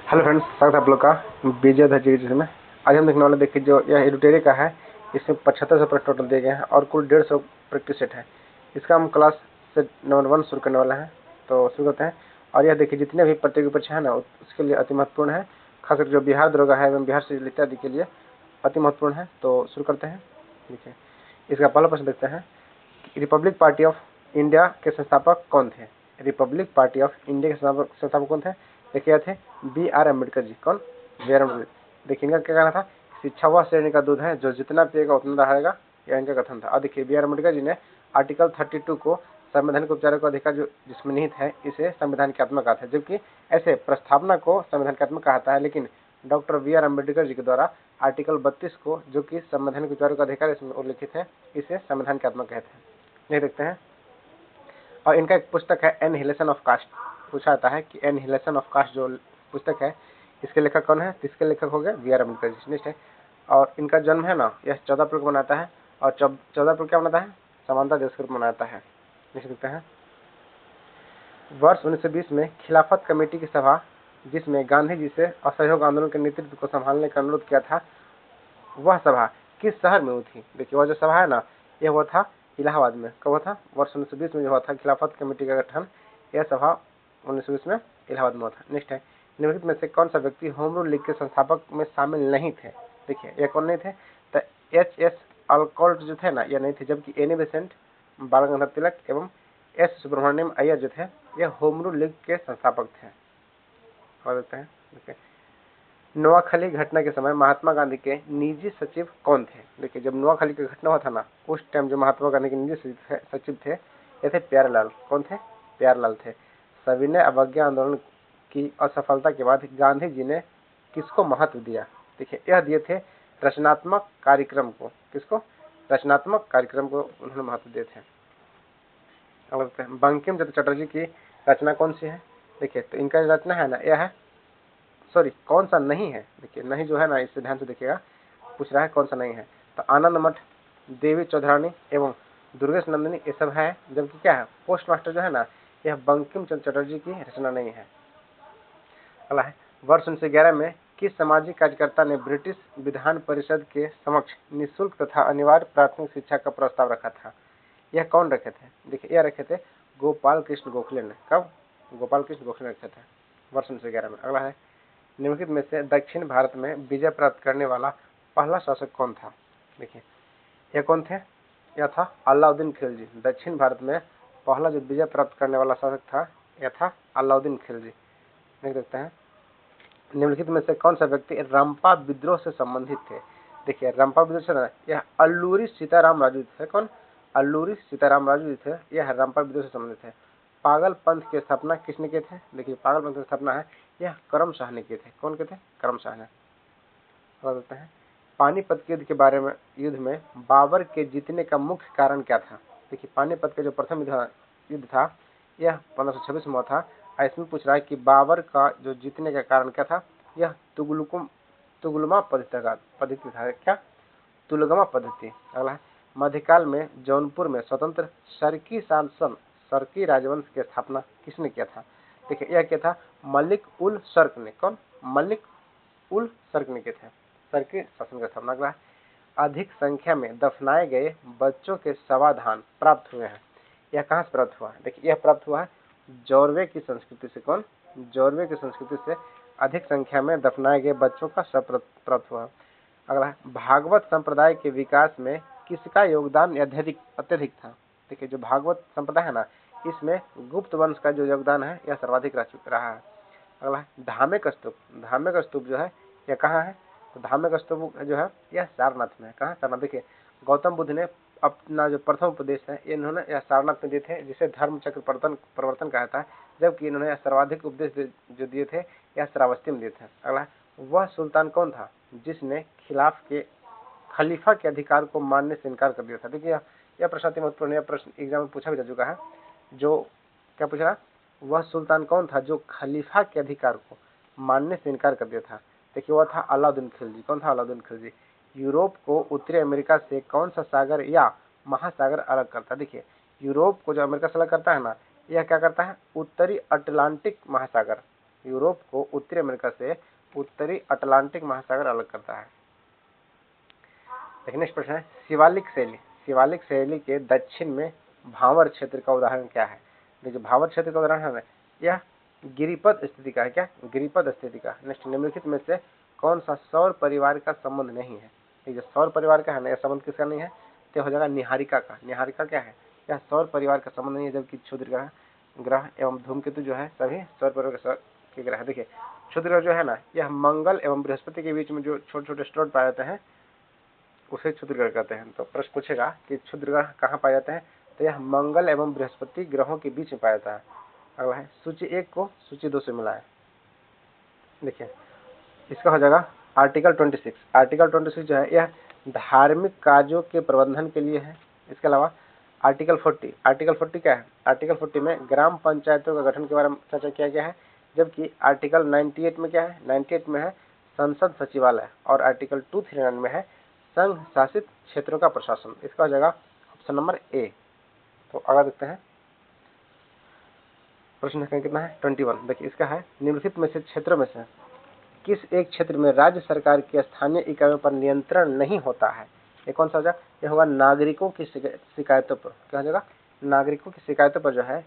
Hello friends, स्वागत है आप लोग का बीजे जी में। आज हम देखने वाले देखिए जो यह एडुटेरी का है, इसमें 75 प्रश्न टोटल दिए गए हैं और कुल 150 प्रैक्टिस सेट है। इसका हम क्लास सेट नंबर 1 शुरू करने वाला है, तो शुरू करते हैं। और यह देखिए जितने भी प्रतियोगी परीक्षा है ना, उसके लिए अति महत्वपूर्ण है, खासकर जो बिहार दरोगा है एवं बिहार से इत्यादि के लिए अति महत्वपूर्ण है। तो शुरू करते हैं। देखिए इसका पहला प्रश्न देखते हैं। रिपब्लिक पार्टी ऑफ इंडिया के संस्थापक कौन थे? रिपब्लिक पार्टी ऑफ इंडिया के संस्थापक कौन थे? देखिए थे B.R. अम्बेडकर जी। कौन? B.R. अम्बेडकर। देखिए इनका क्या कहना था? शिक्षा वह श्रेणी का दूध है जो जितना पिएगा उतना रहेगा, यह इनका कथन था। और देखिए B.R. अम्बेडकर जी ने आर्टिकल 32 को संवैधानिक उपचारों का अधिकार जो जिसमें निहित है, इसे संविधान की आत्मा कहता है, जबकि ऐसे प्रस्तावना को संविधान की आत्मा कहता है। लेकिन डॉक्टर B.R. अम्बेडकर जी के द्वारा आर्टिकल 32 को, जो कि संवैधानिक उपचारों का अधिकार इसमें उल्लिखित है, इसे संविधान की आत्मा कहते हैं। नहीं देखते हैं। और इनका एक पुस्तक है एनहिलेशन ऑफ कास्ट। पूछा जाता है कि एनहिलेशन ऑफ कास्ट जो पुस्तक है, इसके लेखक कौन है? इसके लेखक हो गए B.R. अम्बेडकर जी। नेक्स्ट है। और इनका जन्म है ना, यह 14 अप्रैल को मनाता है। और 14 अप्रैल क्या मनाता है? समानता दिवस के रूप में मनाता है। नेक्स्ट देखते हैं। वर्ष 1920 में खिलाफत कमेटी की सभा, जिसमें गांधी जी से असहयोग आंदोलन के नेतृत्व को संभालने का अनुरोध किया था, वह सभा किस शहर में हुई थी? देखिए वह जो सभा है ना, यह हुआ था इलाहाबाद में। कब हुआ था? वर्ष 1920 में जो हुआ था खिलाफत कमेटी का गठन, यह सभा 1920 में इलाहाबाद में हुआ था। नेक्स्ट है। निम्नलिखित में से कौन सा व्यक्ति होम रूल लीग के संस्थापक में शामिल नहीं थे? देखिए ये कौन नहीं थे? तो H.S. अल्कोल्ट जो थे ना, यह नहीं थे, जबकि एनी बेसेंट, बाल गंगाधर तिलक एवं S. सुब्रमण्यम अय्यर जो थे, यह होम रूल लीग के संस्थापक थे। और देखते हैं। देखिए नोआखली घटना के समय महात्मा गांधी के निजी सचिव कौन थे? देखिए जब नोआखली की घटना हुआ था ना, उस टाइम जो महात्मा गांधी के निजी सचिव थे, ये थे प्यारेलाल। कौन थे? प्यारेलाल थे। सविनय अवज्ञा आंदोलन की असफलता के बाद गांधी जी ने किसको महत्व दिया? देखिए यह दिए थे रचनात्मक कार्यक्रम को। किसको? रचनात्मक कार्यक्रम को उन्होंने महत्व दिए थे। बंकिम चंद्र चटर्जी की रचना कौन सी है? देखिए तो इनका रचना है ना, यह है, सॉरी कौन सा नहीं है? देखिए नहीं जो है ना, इससे ध्यान से देखिएगा, पूछ रहा है कौन सा नहीं है। तो आनंद मठ, देवी चौधरानी एवं दुर्गेश नंदिनी, ये सब है। जबकि क्या है? पोस्ट मास्टर जो है ना, यह बंकिम चंद्र चटर्जी की रचना नहीं है। अगला है। वर्ष 1911 में किस सामाजिक कार्यकर्ता ने ब्रिटिश विधान परिषद के समक्ष निःशुल्क तथा अनिवार्य प्राथमिक शिक्षा का प्रस्ताव रखा था? यह कौन रखे थे? देखिए यह रखे थे गोपाल कृष्ण गोखले ने। कब? गोपाल कृष्ण गोखले ने रखे थे, वर्ष 1911 में। अगला है। निम्नलिखित में से दक्षिण भारत में विजय प्राप्त करने वाला पहला शासक कौन था? देखिए यह कौन थे? यह था अलाउद्दीन खिलजी। दक्षिण भारत में पहला जो विजय प्राप्त करने वाला शासक था, यह था अलाउद्दीन खिलजी। देख सकते हैं। निम्नलिखित में से कौन सा व्यक्ति रंपा विद्रोह से संबंधित थे? देखिए रंपा विद्रोह से ना, यह अल्लूरी सीताराम राजू थे। कौन? अल्लूरी सीताराम राजू थे, यह रंपा विद्रोह से संबंधित है। पागल पंथ की स्थापना किसने की थे? देखिए पागल पंथ की स्थापना है, यह करम शाह ने किए थे। कौन के थे? करम शाह ने। देते हैं। पानीपत के युद्ध के बारे में, युद्ध में बाबर के जीतने का मुख्य कारण क्या था? देखिए पानीपत का जो प्रथम युद्ध था, यह 1526 में हुआ था। इसमें पूछ रहा है कि बाबर का जो जीतने का कारण क्या था? यह तुगलमा पद्धति था। क्या? तुलगमा पद्धति। अगला है। मध्यकाल में जौनपुर में स्वतंत्र सरकी शासन, सरकी राजवंश की स्थापना किसने किया था? देखिए यह क्या था? मलिक उल शर्क ने। कौन? मलिक उल शर्क ने किए थे सरकी शासन की स्थापना। अगला है। अधिक संख्या में दफनाए गए बच्चों के समाधान प्राप्त हुए हैं, यह कहाँ से प्राप्त हुआ है? देखिए यह प्राप्त हुआ है जौरवे की संस्कृति से। कौन? जौरवे की संस्कृति से अधिक संख्या में दफनाए गए बच्चों का सब प्राप्त हुआ। अगला है। भागवत संप्रदाय के विकास में किसका योगदान अत्यधिक था? देखिए जो भागवत संप्रदाय है ना, इसमें गुप्त वंश का जो योगदान है, यह सर्वाधिक रहा है। अगला है। धामेक स्तूप। धामेक स्तूप जो है, यह कहाँ है? तो धामेक स्तूप जो है, यह सारनाथ में है। कहाँ? सारनाथ। देखिए गौतम बुद्ध ने अपना जो प्रथम उपदेश है, इन्होंने यह सारनाथ में दिए थे, जिसे धर्म चक्र प्रवर्तन कहा था। जबकि इन्होंने सर्वाधिक उपदेश जो दिए थे, यह श्रावस्ती में दिए थे। अगला है। वह सुल्तान कौन था जिसने खलीफा के अधिकार को मानने से इनकार कर दिया था? देखिए यह प्रश्न अति महत्वपूर्ण, यह प्रश्न एग्जाम में पूछा भी जा चुका है। जो क्या पूछा? वह सुल्तान कौन था जो खलीफा के अधिकार को मानने से इनकार कर दिया था? देखिए वह था अलाउद्दीन खिलजी। कौन था? अलाउद्दीन खिलजी। यूरोप को उत्तरी अमेरिका से कौन सा सागर या महासागर अलग करता है? देखिए यूरोप को जो अमेरिका से अलग करता है ना, यह क्या करता है? उत्तरी अटलांटिक महासागर। यूरोप को उत्तरी अमेरिका से उत्तरी अटलांटिक महासागर अलग करता है। देखिए नेक्स्ट प्रश्न है, शिवालिक शैली। शिवालिक शैली के दक्षिण में भावर क्षेत्र का उदाहरण क्या है? देखिए भावर क्षेत्र का उदाहरण है यह गिरिपद स्थिति का है। क्या? गिरिपद स्थिति का। नेक्स्ट, निम्नलिखित में से कौन सा सौर परिवार का संबंध नहीं है? देखिए सौर परिवार का है ना, यह संबंध किसका नहीं है? तो हो जाएगा निहारिका का। निहारिका क्या है? यह सौर परिवार का संबंध नहीं है, जबकि क्षुद्र ग्रह एवं धूमकेतु जो है सभी सौर परिवार के ग्रह। देखिए क्षुद्र ग्रह जो है ना, यह मंगल एवं बृहस्पति के बीच में जो छोटे छोटे स्लॉट पाए जाते हैं उसे क्षुद्र ग्रह कहते हैं। तो प्रश्न पूछेगा कि क्षुद्र ग्रह कहाँ पाए जाते हैं? तो यह मंगल एवं बृहस्पति ग्रहों के बीच में पाया जाता है। अगला है, सूची 1 को सूची 2 से मिलाएं। देखिए इसका हो जाएगा आर्टिकल 26। आर्टिकल 26 जो है यह धार्मिक कार्यों के प्रबंधन के लिए है। इसके अलावा आर्टिकल 40। आर्टिकल 40 क्या है? आर्टिकल 40 में ग्राम पंचायतों का गठन के बारे में चर्चा किया गया है, जबकि आर्टिकल 98 में क्या है? 98 में है संसद सचिवालय, और आर्टिकल 239 में है संघ शासित क्षेत्रों का प्रशासन। इसका हो जाएगा ऑप्शन नंबर ए। तो आगे देखते हैं, प्रश्न संख्या कितना है? 21। देखिए इसका है, निम्नलिखित में से क्षेत्रों में से किस एक क्षेत्र में राज्य सरकार की स्थानीय इकाइयों पर नियंत्रण नहीं होता है? ये कौन सा हो जाएगा? ये होगा नागरिकों की शिकायतों पर। क्या हो जाएगा? नागरिकों की शिकायतों पर जो है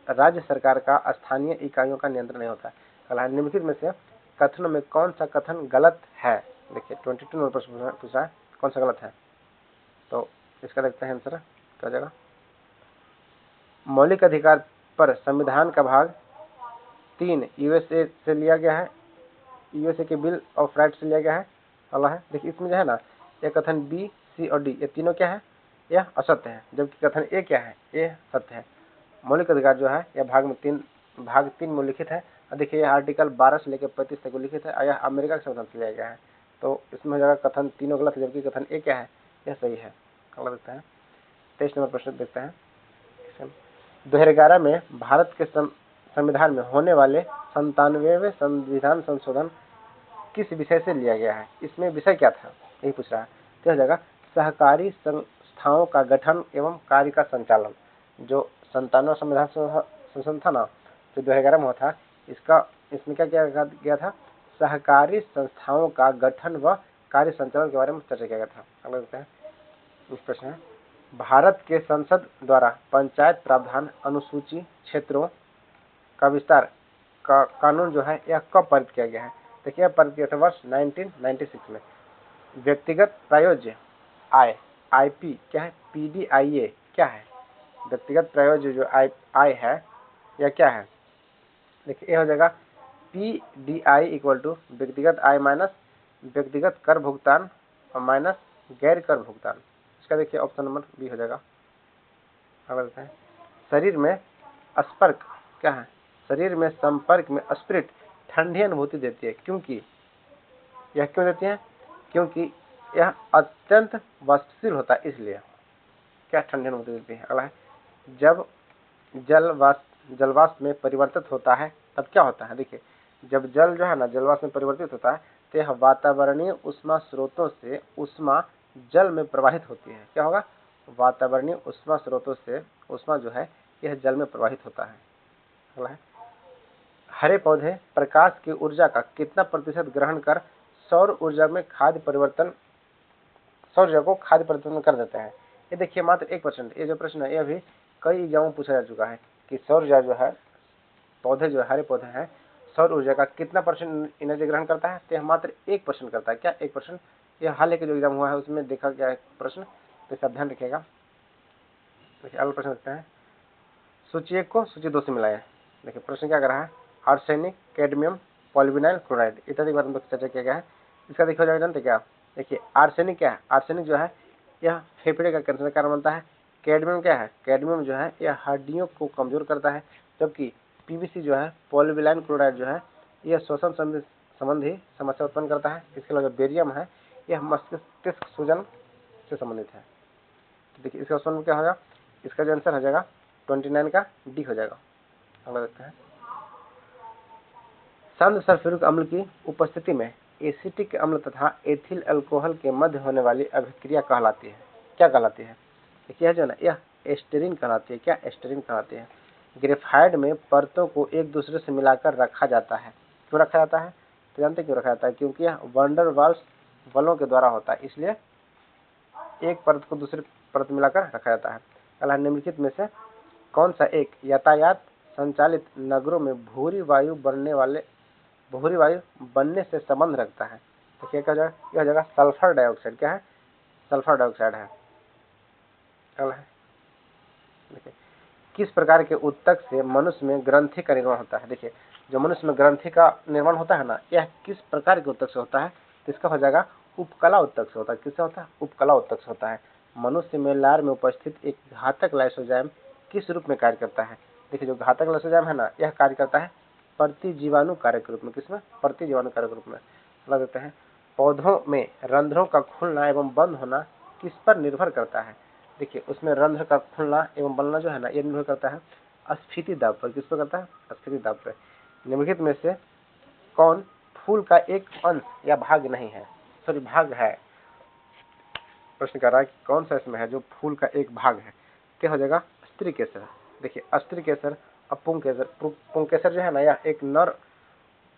राज्य सरकार का स्थानीय इकाइयों का नियंत्रण नहीं होता है। अगला, निम्नलिखित में से कथनों में कौन सा कथन गलत है? देखिए 22 नंबर प्रश्न पूछा है, कौन सा गलत है? तो इसका देखते हैं आंसर क्या हो जाएगा। मौलिक अधिकार पर संविधान का भाग 3 यूएसए से लिया गया है, यूएसए के बिल ऑफ राइट से लिया गया है। अगला है, देखिए इसमें जो है ना, यह कथन बी, सी और डी ये तीनों क्या है? यह असत्य है, जबकि कथन ए क्या है? ये सत्य है। मौलिक अधिकार जो है यह भाग 3 में लिखित है। देखिए यह आर्टिकल 12 से लेकर 35 तक लिखित है, यह अमेरिका के संविधान से लिया गया है। तो इसमें हो जाएगा कथन तीनों गलत है, जबकि कथन ए क्या है? यह सही है। अगला देखते हैं, 23 नंबर प्रश्न देखते हैं। 2011 में भारत के संविधान में होने वाले 97वें संविधान संशोधन किस विषय से लिया गया है? इसमें विषय क्या था, यही पूछ रहा है। तो हो जाएगा सहकारी संस्थाओं का गठन एवं कार्य का संचालन। जो 97वां संविधान संशोधन था ना, जो 2011 में हुआ था, इसमें क्या किया गया था? सहकारी संस्थाओं का गठन व कार्य संचालन के बारे में चर्चा किया गया था। अगला देखते हैं, इस प्रश्न है, भारत के संसद द्वारा पंचायत प्रावधान अनुसूची क्षेत्रों का विस्तार का कानून जो है यह कब पारित किया गया है? देखिए यह पारित किया था वर्ष 1996 में। व्यक्तिगत प्रायोज्य आय, आईपी क्या है? पीडीआईए क्या है? व्यक्तिगत प्रायोज्य जो आय है यह क्या है? देखिए यह हो जाएगा पीडीआई इक्वल टू व्यक्तिगत आय माइनस व्यक्तिगत कर भुगतान और माइनस गैर कर भुगतान। इसका देखिए ऑप्शन नंबर बी हो जाएगा। अगला है, शरीर में स्पर्क क्या है? शरीर में संपर्क में स्पिरिट ठंडी अनुभूति देती है, क्योंकि यह क्यों देती है? क्योंकि यह अत्यंत वाष्पशील होता है, इसलिए क्या ठंडी अनुभूति देती है। अगला है, जब जलवाष्प में परिवर्तित होता है तब क्या होता है? देखिए जब जल जो है ना जलवाष्प में परिवर्तित होता है तो यह वातावरणीय उष्मा स्रोतों से उष्मा जल में प्रवाहित होती है। क्या होगा? वातावरणीय उष्मा स्रोतों से उष्मा जो है यह जल में प्रवाहित होता है। अगला है, हरे पौधे प्रकाश की ऊर्जा का कितना प्रतिशत ग्रहण कर सौर ऊर्जा को खाद्य परिवर्तन कर देते हैं? ये देखिए मात्र 1%। ये जो प्रश्न है यह भी कई एग्जामों में पूछा जा चुका है कि सौर ऊर्जा जो है पौधे जो हरे पौधे हैं सौर ऊर्जा का कितना % एनर्जी ग्रहण करता है? तो यह मात्र 1% करता है। क्या? 1%। यह हाल ही के जो एग्जाम हुआ है उसमें देखा गया है प्रश्न, तो इसका ध्यान रखिएगा। देखिए अगला प्रश्न देखते हैं, सूची 1 को सूची 2 से मिलाएं। देखिए प्रश्न क्या कर रहा है? आर्सेनिक, कैडमियम, पॉलीविनाइल क्लोराइड इत्यादि के बारे में चर्चा किया गया है। इसका देखा जाएगा जानते क्या? देखिए आर्सेनिक क्या है? आर्सेनिक जो है यह फेफड़े का कैंसर का कारण बनता है। कैडमियम क्या है? कैडमियम जो है यह हड्डियों को कमजोर करता है। जबकि पीवीसी जो है पॉलीविनाइल क्लोराइड जो है यह श्वसन संबंधी समस्या उत्पन्न करता है। इसके अलावा बेरियम है यह मस्तिष्क सूजन से संबंधित है। तो देखिए इसका ऑप्शन क्या होगा? इसका जो आंसर हो जाएगा 29 का डी हो जाएगा। अगला देखते हैं, शांत सल्फ्यूरिक अम्ल की उपस्थिति में एसिटिक अम्ल तथा एथिल अल्कोहल के मध्य होने वाली अभिक्रिया कहलाती है। क्या कहलाती है? देखिए जो ना यह एस्टेरिन कहलाती है। क्या? एस्टेरिन कहलाती है। ग्रेफाइट में परतों को एक दूसरे से मिलाकर रखा जाता है। क्यों रखा जाता है? तो जानते क्यों रखा जाता है? क्योंकि यह वंडर वाल्स बलों के द्वारा होता है, इसलिए एक परत को दूसरी परत मिलाकर रखा जाता है। अगला, निम्नलिखित में से कौन सा एक यातायात संचालित नगरों में भूरी वायु बनने से संबंध रखता है? देखिए क्या हो जाएगा? यह हो जाएगा सल्फर डाइऑक्साइड। क्या है? सल्फर डाइऑक्साइड है। अगला है, देखिए, किस प्रकार के ऊतक से मनुष्य में ग्रंथि का निर्माण होता है? देखिए, जो मनुष्य में ग्रंथि का निर्माण होता है ना, यह किस प्रकार के ऊतक से होता है? तो इसका हो जाएगा उपकला ऊतक से होता है। किससे होता है? उपकला ऊतक से होता है। मनुष्य में लार में उपस्थित एक घातक लाइसोजाइम किस रूप में कार्य करता है? देखिए, जो घातक लाइसोजाइम है ना, यह कार्य करता है प्रतिजीवाणु कारक रूप में। किसमें? प्रतिजीवाणु कारक रूप में। लगा देते हैं, पौधों में रंध्रों का खुलना एवं बंद होना किस पर निर्भर करता है? देखिए, उसमें रंध्र का खुलना एवं बनना जो है ना, ये निर्भर करता है अस्फीति दाब पर। किस पर करता है? अस्फीति दाब पर। निम्नलिखित में से कौन फूल का एक अंश या भाग नहीं है? सॉरी, भाग है। प्रश्न कर रहा है कि कौन सा इसमें है जो फूल का एक भाग है? क्या हो जाएगा? स्त्री केसर। देखिए, स्त्री केसर और पुंकेसर। पुंकेसर जो है ना, यह एक नर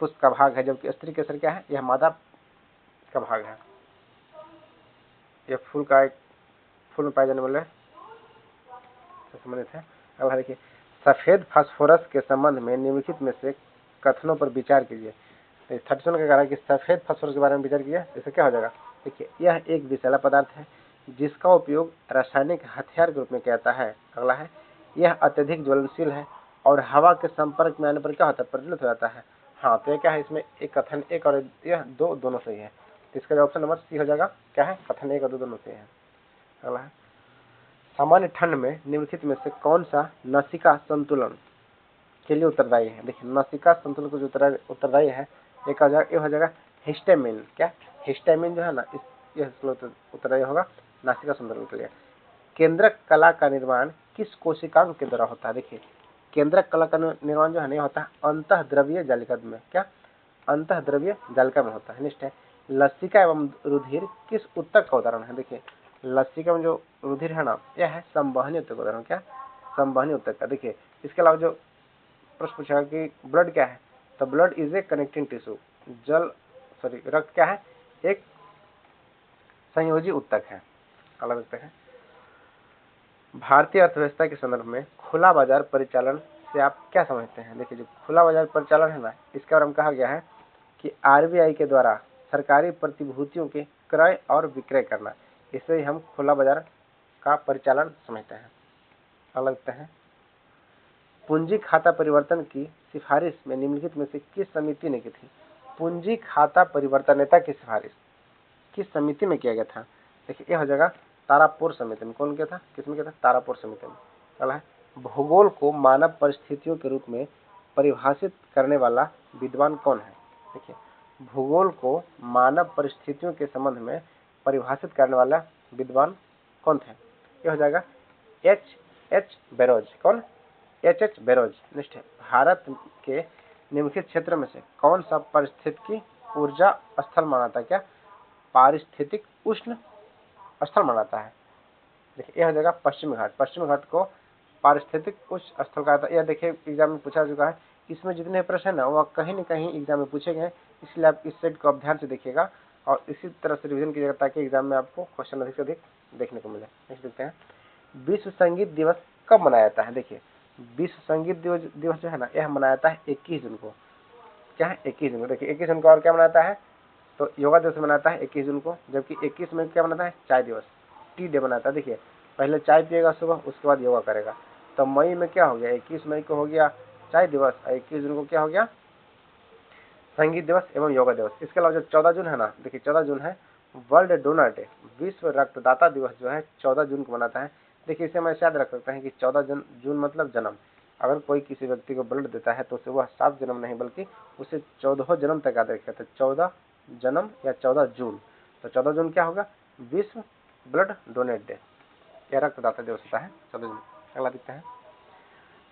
पुष्प का भाग है, जबकि स्त्री केसर क्या है? यह मादा का भाग है। यह फूल का एक फूल में पाए जाने वाले संबंधित है। अब देखिए, सफेद फास्फोरस के संबंध में निम्नलिखित में से कथनों पर विचार कीजिए। 37 का कह रहा है कि सफेद फास्फोरस के बारे में विचार किया, इससे क्या हो जाएगा? देखिए, यह एक विषैला पदार्थ है जिसका उपयोग रासायनिक हथियार के रूप में किया जाता है। अगला है, यह अत्यधिक ज्वलनशील है और हवा के संपर्क में आने पर क्या होता है? प्रज्वलित हो जाता है। हाँ, तो ये क्या है? इसमें एक कथन एक और यह दो दोनों सही है, तो इसका ऑप्शन नंबर सी हो जाएगा। क्या है? कथन एक और दो दोनों सही है। अगला है, सामान्य ठंड में निम्नलिखित में से कौन सा नसिका संतुलन के लिए उत्तरदायी है? देखिए, नसिका संतुलन को जो उत्तरदायी है, एक हो जाएगा हिस्टामिन। क्या? हिस्टामिन जो है ना, यह उत्तरदायी होगा नासिका संतुलन के लिए। केंद्रक कला का निर्माण किस कोशिकांग के द्वारा होता है? देखिए, केंद्रक कला का निर्माण जो है नहीं होता है अंतःद्रव्य जालिका में। क्या? अंतःद्रव्य जालिका में होता है। निष्ठ है, लसिका एवं रुधिर किस उत्तक का उदाहरण है? देखिए, लसिका में जो रुधिर है ना, यह है संवहनी उत्तक का उदाहरण। क्या? संवहनी उत्तक का। देखिए, इसके अलावा जो प्रश्न पूछा कि ब्लड क्या है, तो blood is a connecting tissue. रक्त क्या है? एक संयोजी उत्तक है। अलग उत्तक है। भारतीय अर्थव्यवस्था के संदर्भ में खुला बाजार परिचालन से आप क्या समझते हैं? देखिए, जो खुला बाजार परिचालन है ना, इसके बारे में कहा गया है कि आरबीआई के द्वारा सरकारी प्रतिभूतियों के क्रय और विक्रय करना, इसे ही हम खुला बाजार का परिचालन समझते हैं। अलग लगते हैं, पूंजी खाता परिवर्तन की सिफारिश में निम्नलिखित में से किस समिति ने की थी? पूंजी खाता परिवर्तनता की सिफारिश किस समिति में किया गया था? देखिए, यह हो जाएगा तारापुर समिति में। कौन किया था? किसमें किया था? तारापुर समिति में। अगला है, भूगोल को मानव परिस्थितियों के रूप में परिभाषित करने वाला विद्वान कौन है? देखिए, भूगोल को मानव परिस्थितियों के संबंध में परिभाषित करने वाला विद्वान कौन थे? यह हो जाएगा एच बैरोज। कौन? H barrows. निष्ठ है, भारत के निम्नलिखित क्षेत्र में से कौन सा पारिस्थितिकी ऊर्जा स्थल माना? क्या? पारिस्थितिक उष्ण स्थल मानाता है। देखिए, यह हो जाएगा पश्चिमी घाट। पश्चिमी घाट को पारिस्थितिक उष्ण स्थल कहा जाता है। यह देखिए, एग्जाम में पूछा चुका है। इसमें जितने प्रश्न है ना, वह कहीं न कहीं एग्जाम में पूछे गए, इसलिए आप इस सेट को आप ध्यान से देखिएगा और इसी तरह से रिविजन कीजिएगा ताकि एग्जाम में आपको क्वेश्चन अधिक से अधिक देखने को मिले। नेक्स्ट देखते हैं, विश्व संगीत दिवस कब मनाया जाता है? देखिए, विश्व संगीत दिवस जो है ना, यह मनाया जाता है 21 जून को। क्या है? 21 जून को। देखिए, 21 जून को और क्या मनाता है? तो योगा दिवस मनाता है 21 जून को, जबकि 21 में क्या मनाता है? चाय दिवस, टी डे मनाता है। देखिए, पहले चाय पिएगा सुबह, उसके बाद योगा करेगा। तो मई में क्या हो गया? 21 मई को हो गया चाय दिवस और 21 जून को क्या हो गया? संगीत दिवस एवं योगा दिवस। इसके अलावा जो 14 जून है ना, देखिए 14 जून है वर्ल्ड डोनर डे, विश्व रक्तदाता दिवस जो है 14 जून को मनाता है। देखिए, इसे मैं याद रख सकते हैं कि 14 जून मतलब जन्म। अगर कोई किसी व्यक्ति को ब्लड देता है तो उसे वह 7 जन्म नहीं बल्कि उसे 14 जन्म तक याद रखेगा। तो 14 जन्म या 14 जून, तो 14 जून क्या होगा? विश्व ब्लड डोनेट डे या रक्तदाता दिवस होता है 14 जून। अगला देखते हैं,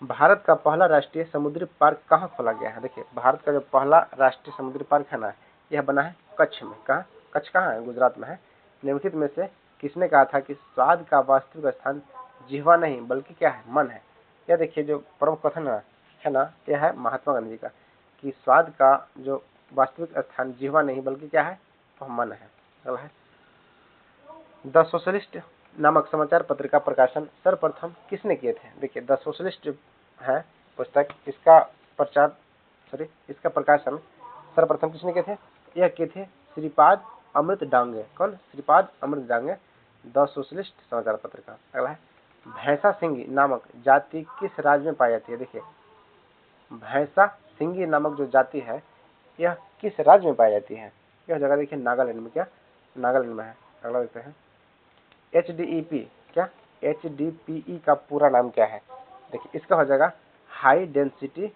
भारत का पहला राष्ट्रीय समुद्री पार्क कहाँ खोला गया है? देखिए, भारत का जो पहला राष्ट्रीय समुद्री पार्क है ना, यह बना है कच्छ में। कहाँ? कच्छ कहाँ है? गुजरात में है। निम्नलिखित में से किसने कहा था कि स्वाद का वास्तविक स्थान जिह्वा नहीं बल्कि क्या है? मन है। यह देखिए जो प्रमुख कथन है ना, यह है महात्मा गांधी जी का कि स्वाद का जो वास्तविक स्थान जिह्वा नहीं बल्कि क्या है, वह मन है। अगला है द सोशलिस्ट नामक समाचार पत्र का प्रकाशन सर्वप्रथम किसने किए थे। देखिए द सोशलिस्ट है पुस्तक, इसका प्रकाशन सर्वप्रथम किसने किए थे, यह किए थे श्रीपाद अमृत डांगे। कौन, श्रीपाद अमृत डांगे, द सोशलिस्ट समाचार पत्र का। अगला है भैंसा सिंगी नामक जाति किस राज्य में पाई जाती है। देखिए भैंसा सिंगी नामक जो जाति है यह किस राज्य में पाई जाती है, यह जगह देखिए नागालैंड में, क्या नागालैंड में है। अगला देखते हैं HDPE, क्या HDPE का पूरा नाम क्या है। देखिए इसका हो जाएगा हाई डेंसिटी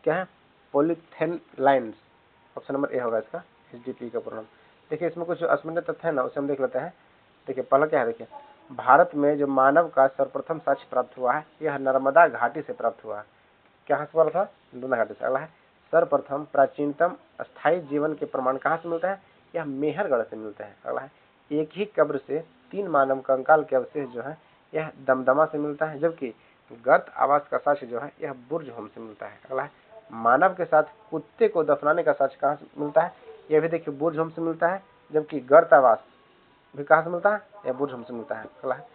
क्या है, पॉलीथेन लाइन्स। ऑप्शन नंबर ए होगा इसका HDPE का पूरा नाम। देखिए इसमें कुछ अस्मरणीय तथ्य है ना, उसे हम देख लेते हैं। देखिए पहला क्या है, देखिए भारत में जो मानव का सर्वप्रथम साक्ष्य प्राप्त हुआ है यह नर्मदा घाटी से प्राप्त हुआ है। कहाँ से पड़ा था, नर्मदा घाटी से। अगला है सर्वप्रथम प्राचीनतम स्थायी जीवन के प्रमाण कहाँ से मिलता है, यह मेहरगढ़ से मिलते हैं। अगला है एक ही कब्र से 3 मानव कंकाल के अवशेष जो है यह दमदमा से मिलता है, जबकि गर्त आवास का साक्ष्य जो है यह बुर्ज होम से मिलता है। अगला है मानव के साथ कुत्ते को दफनाने का साक्ष्य कहाँ से मिलता है, यह भी देखिए बुर्ज होम से मिलता है, जबकि गर्त आवास भी कहाँ से मिलता है, यह बुर्ज होम से मिलता है। अगला है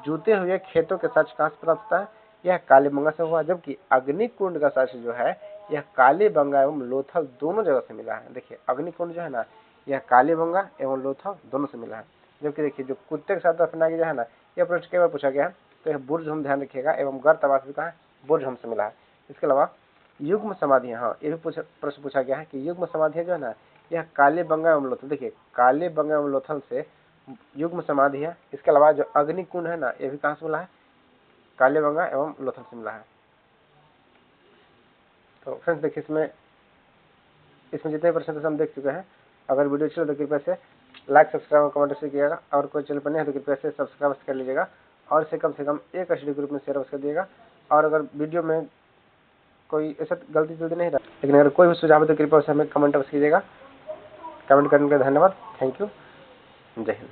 जूते हुए खेतों के साक्ष्य कहाँ से प्राप्त होता है, यह कालीबंगा से हुआ, जबकि अग्निकुंड का साक्ष्य जो है यह कालीबंगा एवं लोथल दोनों जगह से मिला है। देखिए अग्निकुंड जो है ना यह कालीबंगा एवं लोथल दोनों से मिला है, जबकि देखिए जो कुत्ते के साथ दफना जो है ना यह प्रश्न कई बार पूछा गया है, तो यह बुर्ज होम ध्यान रखिएगा, एवं गर्त आवास भी कहाँ है, बुर्ज होम से मिला है। इसके अलावा युग्म समाधि, हाँ ये भी प्रश्न पूछा गया है कि युग्म समाधि जो है ना यह कालीबंगा एवं लोथल, देखिए कालीबंगा एवं लोथल से युग्म समाधि है। इसके अलावा जो अग्निकुंड है ना यह भी कहाँ से मिला है, कालीबंगा एवं लोथल से मिला है। तो फ्रेंड्स देखिए इसमें जितने प्रश्न हम देख चुके हैं। अगर वीडियो अच्छी लगे तो कृपया से लाइक सब्सक्राइब और कमेंट से कीजिएगा, और कोई चैनल पर नहीं है तो कृपया से सब्सक्राइब कर लीजिएगा, और इसे कम से कम एक HD ग्रुप में शेयर कर दिएगा। और अगर वीडियो में कोई ऐसा गलती जल्दी नहीं रहा, लेकिन अगर कोई भी सुझाव है तो कृपया उसे हमें कमेंट अवश्य कीजिएगा। कमेंट करने के लिए धन्यवाद, थैंक यू, जय हिंद।